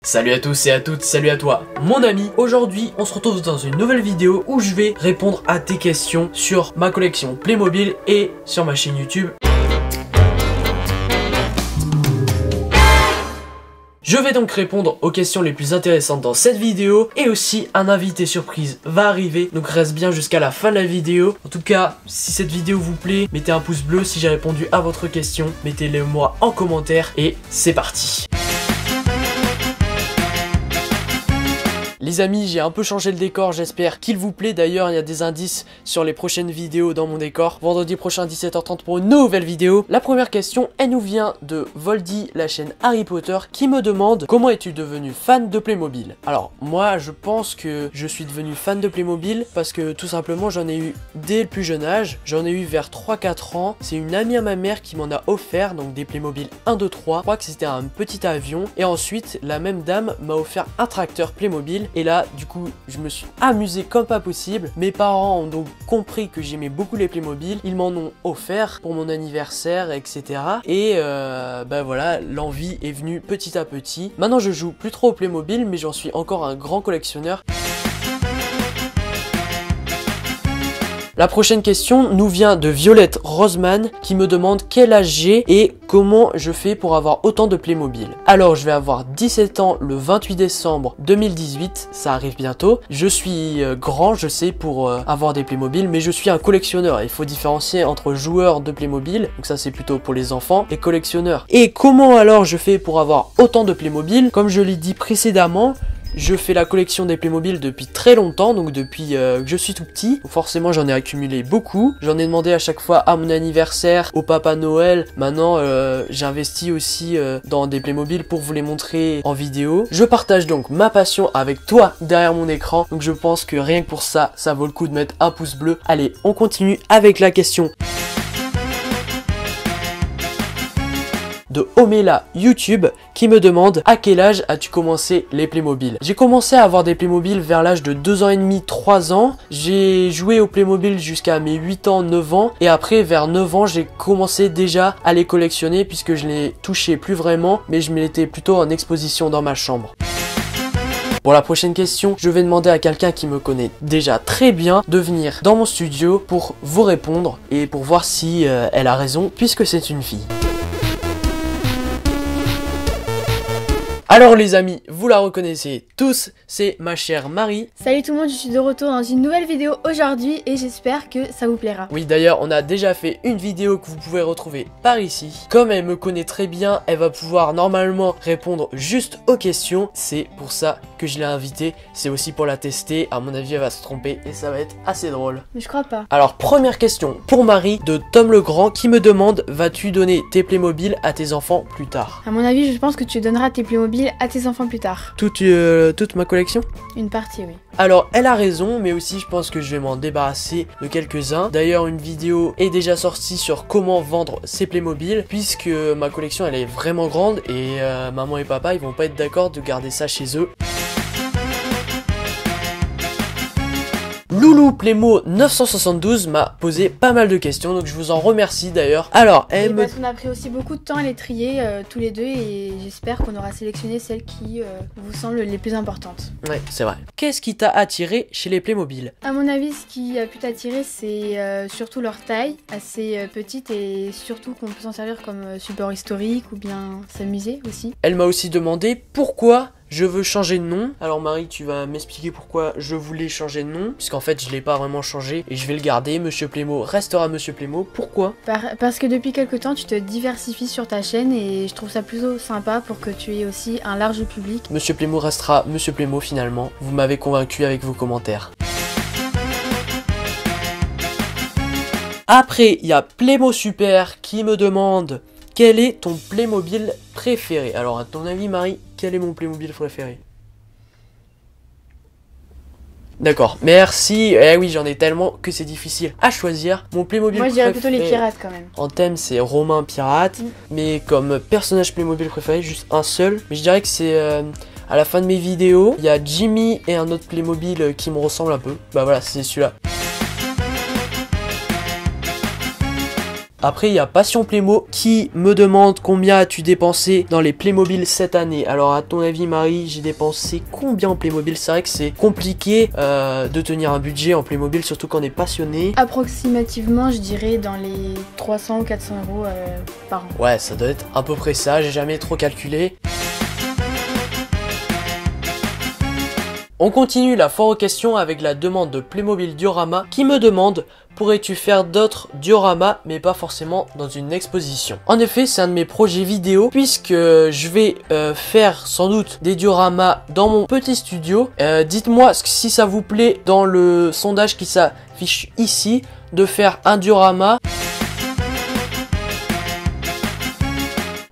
Salut à tous et à toutes, salut à toi mon ami. Aujourd'hui on se retrouve dans une nouvelle vidéo où je vais répondre à tes questions sur ma collection Playmobil et sur ma chaîne YouTube. Je vais donc répondre aux questions les plus intéressantes dans cette vidéo et aussi un invité surprise va arriver, donc reste bien jusqu'à la fin de la vidéo. En tout cas, si cette vidéo vous plaît, mettez un pouce bleu. Si j'ai répondu à votre question, mettez-le moi en commentaire et c'est parti. Les amis, j'ai un peu changé le décor, j'espère qu'il vous plaît. D'ailleurs, il y a des indices sur les prochaines vidéos dans mon décor. Vendredi prochain à 17h30 pour une nouvelle vidéo. La première question, elle nous vient de Voldy, la chaîne Harry Potter, qui me demande: comment es-tu devenu fan de Playmobil? Alors, moi, je pense que je suis devenu fan de Playmobil parce que tout simplement, j'en ai eu dès le plus jeune âge. J'en ai eu vers 3-4 ans. C'est une amie à ma mère qui m'en a offert, donc des Playmobil 1, 2, 3. Je crois que c'était un petit avion. Et ensuite, la même dame m'a offert un tracteur Playmobil. Et là, du coup, je me suis amusé comme pas possible. Mes parents ont donc compris que j'aimais beaucoup les Playmobil. Ils m'en ont offert pour mon anniversaire, etc. Et bah voilà, l'envie est venue petit à petit. Maintenant, je joue plus trop au Playmobil, mais j'en suis encore un grand collectionneur. La prochaine question nous vient de Violette Roseman qui me demande quel âge j'ai et comment je fais pour avoir autant de Playmobil. Alors, je vais avoir 17 ans le 28 décembre 2018, ça arrive bientôt. Je suis grand, je sais, pour avoir des Playmobil, mais je suis un collectionneur. Il faut différencier entre joueurs de Playmobil, donc ça c'est plutôt pour les enfants, et collectionneurs. Et comment alors je fais pour avoir autant de Playmobil? Comme je l'ai dit précédemment, je fais la collection des Playmobil depuis très longtemps, donc depuis que je suis tout petit. Forcément, j'en ai accumulé beaucoup. J'en ai demandé à chaque fois à mon anniversaire, au Papa Noël. Maintenant, j'investis aussi dans des Playmobil pour vous les montrer en vidéo. Je partage donc ma passion avec toi derrière mon écran. Donc je pense que rien que pour ça, ça vaut le coup de mettre un pouce bleu. Allez, on continue avec la question de Omela YouTube qui me demande: à quel âge as-tu commencé les Playmobil? J'ai commencé à avoir des Playmobil vers l'âge de 2 ans et demi, 3 ans. J'ai joué au Playmobil jusqu'à mes 8 ans, 9 ans. Et après, vers 9 ans, j'ai commencé déjà à les collectionner puisque je les touchais plus vraiment, mais je mettais plutôt en exposition dans ma chambre. Pour la prochaine question, je vais demander à quelqu'un qui me connaît déjà très bien de venir dans mon studio pour vous répondre et pour voir si elle a raison puisque c'est une fille. Alors les amis, vous la reconnaissez tous, c'est ma chère Marie. Salut tout le monde, je suis de retour dans une nouvelle vidéo aujourd'hui et j'espère que ça vous plaira. Oui, d'ailleurs, on a déjà fait une vidéo que vous pouvez retrouver par ici. Comme elle me connaît très bien, elle va pouvoir normalement répondre juste aux questions. C'est pour ça que je l'ai invitée, c'est aussi pour la tester. À mon avis, elle va se tromper et ça va être assez drôle. Mais je crois pas. Alors, première question pour Marie de Tom Legrand qui me demande: vas-tu donner tes Playmobil à tes enfants plus tard? À mon avis, je pense que tu donneras tes Playmobil à tes enfants plus tard. Toute ma collection? Une partie, oui. Alors, elle a raison, mais aussi je pense que je vais m'en débarrasser de quelques-uns. D'ailleurs, une vidéo est déjà sortie sur comment vendre ses Playmobil, puisque ma collection elle est vraiment grande et maman et papa ils vont pas être d'accord de garder ça chez eux. Loulou Playmo 972 m'a posé pas mal de questions, donc je vous en remercie d'ailleurs. Alors, parce qu'on a pris aussi beaucoup de temps à les trier tous les deux et j'espère qu'on aura sélectionné celles qui vous semblent les plus importantes. Ouais, c'est vrai. Qu'est-ce qui t'a attiré chez les Playmobil? À mon avis, ce qui a pu t'attirer, c'est surtout leur taille, assez petite et surtout qu'on peut s'en servir comme support historique ou bien s'amuser aussi. Elle m'a aussi demandé pourquoi je veux changer de nom. Alors Marie, tu vas m'expliquer pourquoi je voulais changer de nom, puisqu'en fait je l'ai pas vraiment changé et je vais le garder. Monsieur Playmo restera Monsieur Playmo. Pourquoi? Parce que depuis quelques temps tu te diversifies sur ta chaîne et je trouve ça plutôt sympa pour que tu aies aussi un large public. Monsieur Playmo restera Monsieur Playmo finalement. Vous m'avez convaincu avec vos commentaires. Après, il y a Playmo Super qui me demande: quel est ton Playmobil préféré? Alors, à ton avis, Marie, quel est mon Playmobil préféré? D'accord, merci. Eh oui, j'en ai tellement que c'est difficile à choisir. Mon Playmobil préféré... Moi, je dirais plutôt les pirates quand même. En thème, c'est Romain Pirate. Mais comme personnage Playmobil préféré, juste un seul. Mais je dirais que c'est... à la fin de mes vidéos, il y a Jimmy et un autre Playmobil qui me ressemble un peu. Bah voilà, c'est celui-là. Après il y a Passion Playmo qui me demande combien as-tu dépensé dans les Playmobil cette année. Alors à ton avis Marie, j'ai dépensé combien en Playmobil? C'est vrai que c'est compliqué de tenir un budget en Playmobil, surtout quand on est passionné. Approximativement, je dirais dans les 300 ou 400 euros par an. Ouais, ça doit être à peu près ça, j'ai jamais trop calculé. On continue la foire aux questions avec la demande de Playmobil Diorama qui me demande: pourrais-tu faire d'autres dioramas mais pas forcément dans une exposition? En effet, c'est un de mes projets vidéo puisque je vais faire sans doute des dioramas dans mon petit studio. Dites-moi si ça vous plaît dans le sondage qui s'affiche ici de faire un diorama.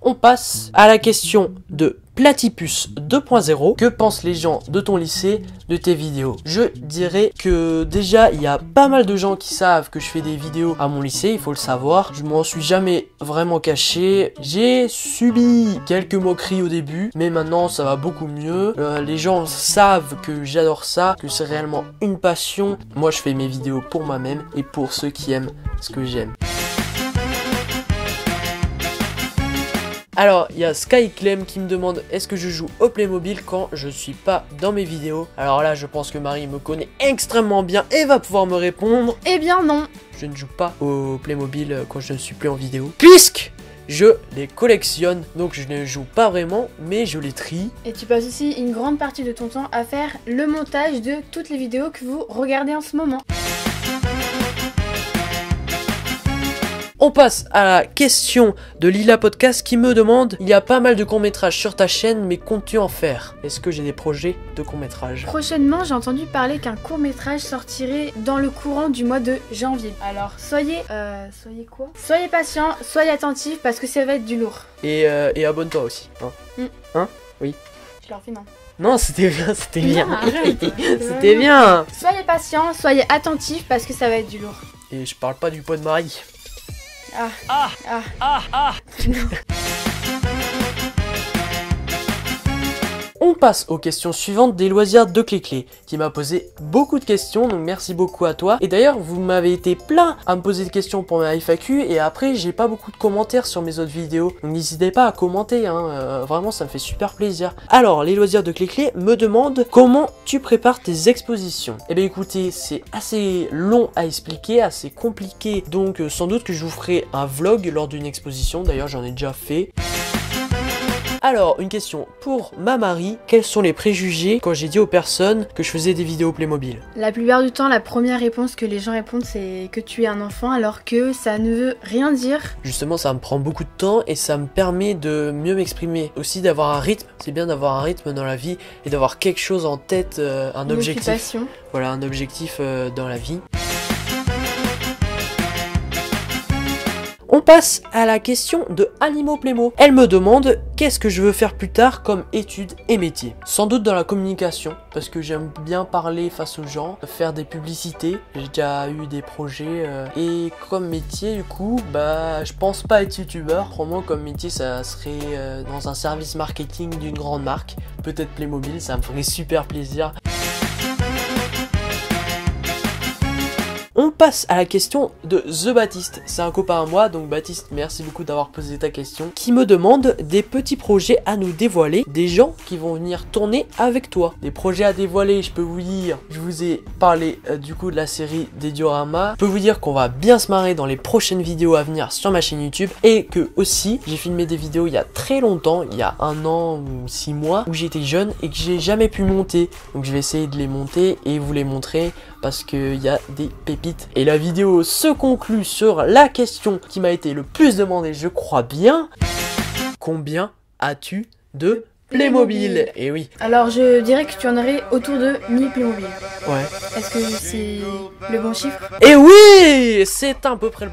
On passe à la question de Platypus 2.0. Que pensent les gens de ton lycée de tes vidéos? Je dirais que déjà il y a pas mal de gens qui savent que je fais des vidéos à mon lycée, il faut le savoir. Je m'en suis jamais vraiment caché. J'ai subi quelques moqueries au début, mais maintenant ça va beaucoup mieux. Les gens savent que j'adore ça, que c'est réellement une passion. Moi je fais mes vidéos pour moi-même et pour ceux qui aiment ce que j'aime. Alors, il y a Skyclem qui me demande: est-ce que je joue au Playmobil quand je suis pas dans mes vidéos? Alors là, je pense que Marie me connaît extrêmement bien et va pouvoir me répondre. Eh bien non. Je ne joue pas au Playmobil quand je ne suis plus en vidéo, puisque je les collectionne. Donc je ne joue pas vraiment, mais je les trie. Et tu passes aussi une grande partie de ton temps à faire le montage de toutes les vidéos que vous regardez en ce moment. On passe à la question de Lila Podcast qui me demande: il y a pas mal de courts-métrages sur ta chaîne, mais comptes-tu en faire? Est-ce que j'ai des projets de courts-métrages? Prochainement, j'ai entendu parler qu'un court-métrage sortirait dans le courant du mois de janvier. Alors, soyez quoi? Soyez patient, soyez attentifs parce que ça va être du lourd. Et abonne-toi aussi. Hein? Hein? Oui. Je leur fais non. Non, c'était bien, c'était bien. Non, arrête. C'était bien. Soyez patient, soyez attentifs parce que ça va être du lourd. Et je parle pas du poids de Marie. On passe aux questions suivantes des loisirs de Cléclé, qui m'a posé beaucoup de questions, donc merci beaucoup à toi. Et d'ailleurs, vous m'avez été plein à me poser des questions pour mes FAQ, et après, j'ai pas beaucoup de commentaires sur mes autres vidéos, donc n'hésitez pas à commenter, hein, vraiment, ça me fait super plaisir. Alors, les loisirs de Cléclé me demandent: comment tu prépares tes expositions? Eh bien écoutez, c'est assez long à expliquer, assez compliqué, donc sans doute que je vous ferai un vlog lors d'une exposition, d'ailleurs j'en ai déjà fait. Alors, une question pour ma Marie: quels sont les préjugés quand j'ai dit aux personnes que je faisais des vidéos Playmobil? La plupart du temps, la première réponse que les gens répondent, c'est que tu es un enfant, alors que ça ne veut rien dire. Justement, ça me prend beaucoup de temps et ça me permet de mieux m'exprimer. Aussi d'avoir un rythme, c'est bien d'avoir un rythme dans la vie et d'avoir quelque chose en tête, un objectif. Occupation. Voilà, un objectif dans la vie. On passe à la question de Alimo Playmo. Elle me demande: qu'est-ce que je veux faire plus tard comme études et métiers? Sans doute dans la communication, parce que j'aime bien parler face aux gens, faire des publicités. J'ai déjà eu des projets et comme métier, du coup, bah je pense pas être youtubeur. Probablement comme métier, ça serait dans un service marketing d'une grande marque, peut-être Playmobil, ça me ferait super plaisir. On passe à la question de The Baptiste, c'est un copain à moi, donc Baptiste, merci beaucoup d'avoir posé ta question, qui me demande des petits projets à nous dévoiler, des gens qui vont venir tourner avec toi. Des projets à dévoiler, je peux vous dire, je vous ai parlé du coup de la série des dioramas, je peux vous dire qu'on va bien se marrer dans les prochaines vidéos à venir sur ma chaîne YouTube, et que aussi, j'ai filmé des vidéos il y a très longtemps, il y a 1 an ou 6 mois, où j'étais jeune et que j'ai jamais pu monter, donc je vais essayer de les monter et vous les montrer, parce qu'il y a des pépites. Et la vidéo se conclut sur la question qui m'a été le plus demandée, je crois bien. Combien as-tu de Playmobil? Et oui. Alors je dirais que tu en aurais autour de 1000 Playmobil. Ouais. Est-ce que c'est le bon chiffre? Et oui, c'est à peu près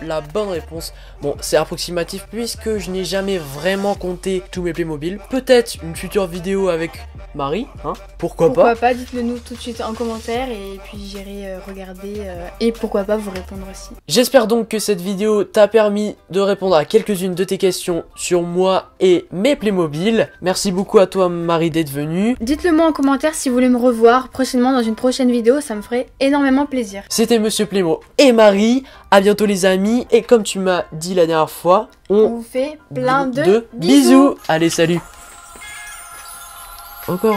la bonne réponse. Bon, c'est approximatif puisque je n'ai jamais vraiment compté tous mes Playmobil. Peut-être une future vidéo avec Marie, hein? Pourquoi pas, dites-le nous tout de suite en commentaire et puis j'irai regarder et pourquoi pas vous répondre aussi. J'espère donc que cette vidéo t'a permis de répondre à quelques-unes de tes questions sur moi et mes Playmobil. Merci beaucoup à toi Marie d'être venue. Dites-le moi en commentaire si vous voulez me revoir prochainement dans une prochaine vidéo, ça me ferait énormément plaisir. C'était Monsieur Plémo et Marie. À bientôt les amis. Et comme tu m'as dit la dernière fois, On vous fait plein de bisous. Allez, salut. Encore.